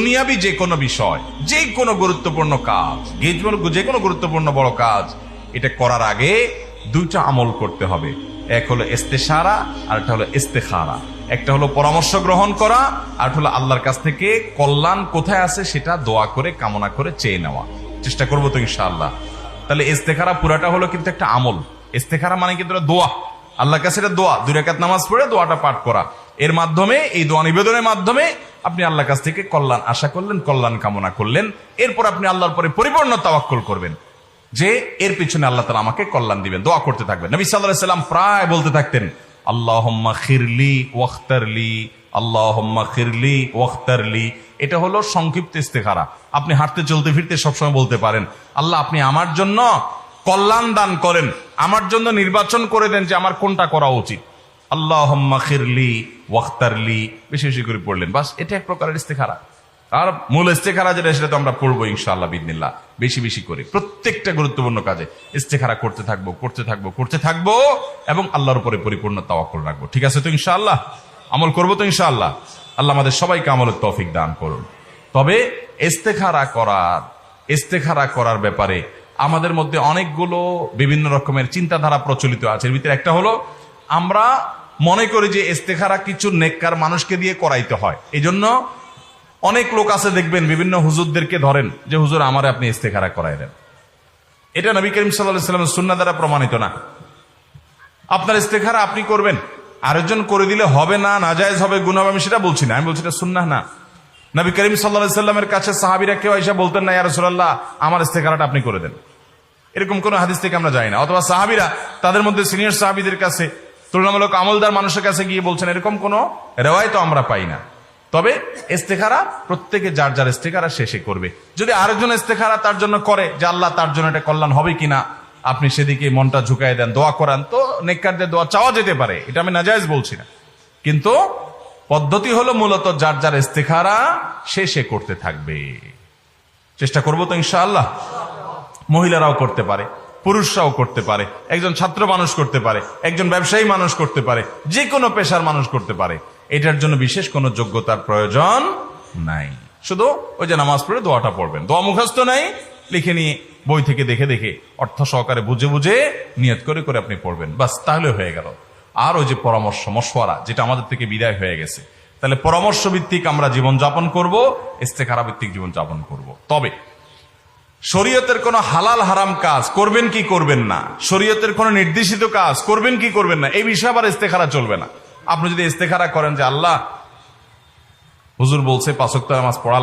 দুনিয়াবি যে কোনো বিষয়, যে কোনো গুরুত্বপূর্ণ কাজ, যে কোনো গুরুত্বপূর্ণ বড় কাজ, এটা করার আগে দুইটা আমল করতে হবে। এক হলো ইস্তেশারা, আর একটা হলো ইস্তেখারা। একটা হলো পরামর্শ গ্রহণ করা, আর হলো আল্লাহর কাছ থেকে কল্যাণ কোথায় আছে সেটা দোয়া করে কামনা করে চেয়ে নেওয়া। চেষ্টা করবো তো ইনশাআল্লাহ। তাহলে ইস্তেখারা পুরাটা হলো কিন্তু একটা আমল। ইস্তেখারা মানে কিন্তু দোয়া, আল্লাহর কাছে এটা দোয়া। 2 রাকাত নামাজ পড়ে দোয়াটা পাঠ করা, এর মাধ্যমে, এই দোয়া নিবেদনের মাধ্যমে আপনি আল্লাহর কাছ থেকে কল্যাণ আশা করলেন, কল্যাণ কামনা করলেন। এরপর আপনি আল্লাহর পরে পরিপূর্ণ তাওয়াক্কুল করবেন যে এর পিছনে আল্লাহ তাআলা আমাকে কল্যাণ দিবেন। দোয়া করতে থাকবেন। নবী সাল্লাল্লাহু আলাইহি সাল্লাম প্রায় বলতে থাকতেন, আল্লাহুম্মা খিরলি ওয়াখতারলি, আল্লাহুম্মা খিরলি ওয়াখতারলি। এটা হলো সংক্ষিপ্ত ইস্তেখারা। আপনি হাঁটতে চলতে ফিরতে সবসময় বলতে পারেন, আল্লাহ আপনি আমার জন্য কল্যাণ দান করেন, আমার জন্য নির্বাচন করে দেন যে আমার কোনটা করা উচিত। আল্লাহুম্মা খিরলি ওয়াখতারলি বেশি বেশি করে পড়লেন, বাস। এটা এক প্রকারের ইস্তেখারা। আর মূল ইস্তেখারা যেটা, সেটা তো আমরা পড়বো ইনশাআল্লাহ বিইذনিল্লাহ, বেশি বেশি করে প্রত্যেকটা গুরুত্বপূর্ণ কাজে ইস্তেখারা করতে থাকবো, করতে থাকবো, করতে থাকবো, এবং আল্লাহর উপরে পরিপূর্ণ তাওয়াক্কুল রাখবো। ঠিক আছে তো ইনশাআল্লাহ? আমল করবো তো ইনশাআল্লাহ? আল্লাহ আমাদের সবাইকে আমলের তৌফিক দান করুন। তবে ইস্তেখারা করার ব্যাপারে আমাদের মধ্যে অনেকগুলো বিভিন্ন রকমের চিন্তাধারা প্রচলিত আছে। এর ভিতরে একটা হলো, আমরা মনে করি যে ইস্তেখারা কিছু নেককার মানুষকে দিয়ে করাইতে হয়। এই জন্য অনেক লোক আছে দেখবেন, বিভিন্ন হুজুরদেরকে ধরেন যে হুজুর আমারে আপনি ইস্তেখারা করাই দেন। এটা নবী করিম সাল্লাল্লাহু আলাইহি ওয়াসাল্লামের সুন্নাহ দ্বারা প্রমাণিত না। আপনার ইস্তেখারা আপনি করবেন, আরেকজন করে দিলে হবে না, নাজায়েজ হবে, গুনাহ হবে, আমি সেটা বলছি না। আমি বলছি এটা সুন্নাহ না। নবী করিম সাল্লাল্লাহু আলাইহি ওয়াসাল্লামের কাছে সাহাবীরা কেউ এসে বলতেন না, ইয়া রাসূলুল্লাহ আমার ইস্তেখারাটা আপনি করে দেন। এরকম কোন হাদিস থেকে আমরা যাই না। অথবা সাহাবীরা তাদের মধ্যে সিনিয়র সাহাবীদের কাছে, তুলনামূলক আমলদার মানুষের কাছে গিয়ে বলছেন, এরকম কোন রেওয়ায়েত আমরা পাই না। তবে ইস্তেখারা প্রত্যেকে যার যার ইস্তেখারা শেষে করবে। যদি আরেকজন ইস্তেখারা তার জন্য করে যে আল্লাহ তার জন্য এটা কল্যাণ হবে কিনা, আপনি সেদিকে মনটা ঝুঁকাই দেন, দোয়া করান, তো নেককারদের দোয়া চাওয়া যেতে পারে, এটা আমি নাজায়েজ বলছি না। কিন্তু পদ্ধতি হলো মূলত যার যার ইস্তেখারা শেষে করতে থাকবে। চেষ্টা করবো তো ইনশাআল্লাহ? মহিলারাও করতে পারে, পুরুষরাও করতে পারে, একজন ছাত্র মানুষ করতে পারে, একজন ব্যবসায়ী মানুষ করতে পারে, যে কোনো পেশার মানুষ করতে পারে। এটার জন্য বিশেষ কোনো যোগ্যতার প্রয়োজন নাই। শুধু ওই যে নামাজ পড়ে দোয়াটা পড়বেন, দোয়া মুখস্থ নাই, লিখে নিয়ে বই থেকে দেখে দেখে অর্থ সহকারে বুঝে বুঝে নিয়ত করে করে আপনি পড়বেন, বাস, তাহলে হয়ে গেল। আর ওই যে পরামর্শ মশওয়ারা, যেটা আমাদের থেকে বিদায় হয়ে গেছে, তাহলে পরামর্শ ভিত্তিক আমরা জীবনযাপন করব, ইস্তেখারা ভিত্তিক জীবনযাপন করব। তবে শরীয়তের কোন হালাল হারাম কাজ করবেন কি করবেন না, শরীয়তের কোন নির্দেশিত কাজ করবেন কি করবেন না, এই বিষয়ে আবার ইস্তেখারা চলবে না। আপনি যদি ইস্তেখারা করেন যে আল্লাহ হুজুর বলছে 5 ওয়াক্ত নামাজ পড়া